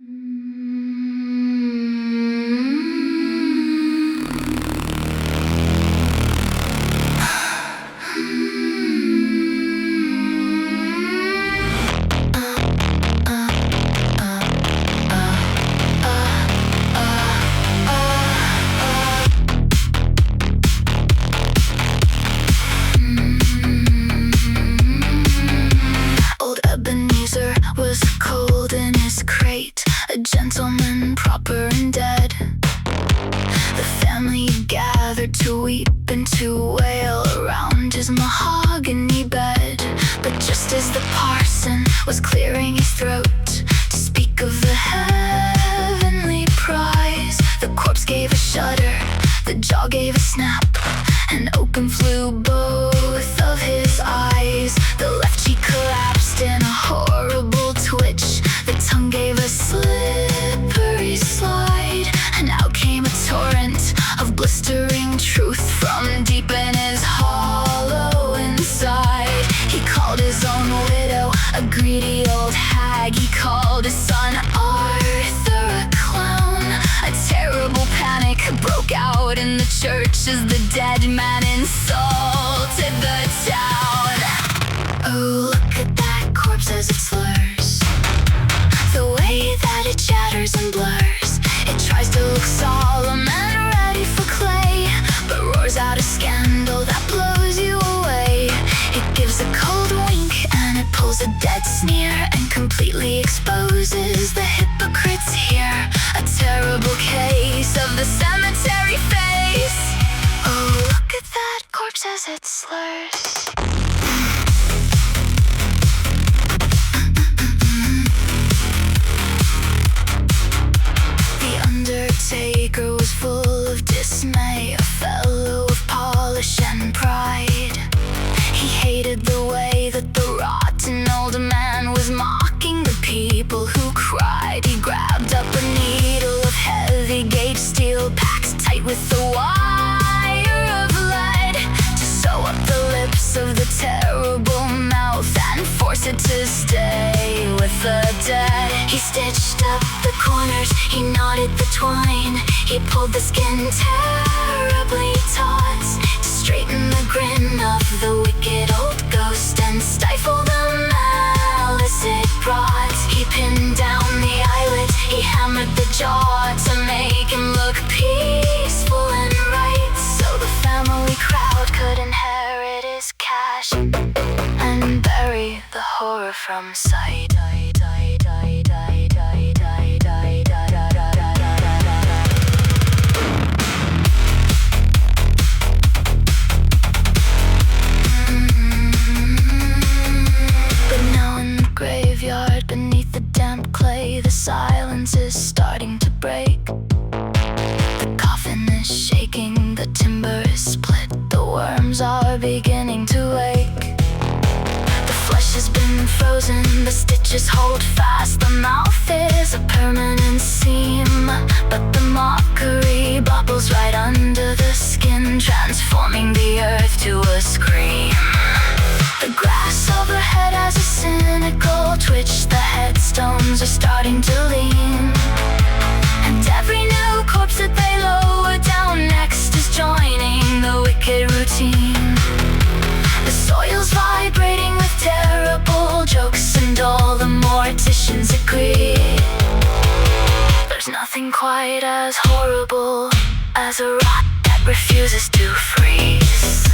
Old Ebenezer was cold in his crate, a gentleman proper and dead. The family gathered to weep and to wail around his mahogany bed. But just as the parson was clearing his throat to speak of the heavenly prize, the corpse gave a shudder, the jaw gave a snap, and open flew both of his eyes. The left cheek collapsed in a horrible twitch, the tongue gave a slippery slide, and out came a torrent of blistering truth from deep in his hollow inside. He called his own widow a greedy old hag. He called his son Arthur a clown. A terrible panic broke out in the church as the dead man insulted the town. Oh, look at that corpse as it slurs, the way that it chatters and blurs. It tries to look solemn and ready for clay, but roars out a scandal that blows you away. It gives a cold wink and it pulls a dead sneer and completely exposes the hypocrites here. A terrible case of the cemetery face. Oh, look at that corpse as it slurs. The undertaker was full of dismay, a fellow of polish and pride. He hated the way that the rotten old man was mocking the people who cried. He grabbed up a needle of heavy gauge steel, packed tight with the wire of lead, to sew up the lips of the terrible mouth and force it to stay with the dead. He stitched up the corners, he knotted the twine, he pulled the skin terribly taut, to straighten the grin of the wicked old ghost and stifle the malice it brought. He pinned down the eyelid, he hammered the jaw to make him look peaceful and right, so the family crowd could inherit his cash and bury the horror from sight. Graveyard beneath the damp clay, the silence is starting to break. The coffin is shaking, the timber is split, the worms are beginning to wake. The flesh has been frozen, the stitches hold fast, the mouth is a permanent seam, but the mockery bubbles right under the skin, transforming the earth to a scream. The grass overhead has a cynical twitch, the headstones are starting to lean, and every new corpse that they lower down next is joining the wicked routine. The soil's vibrating with terrible jokes, and all the morticians agree there's nothing quite as horrible as a rot that refuses to freeze.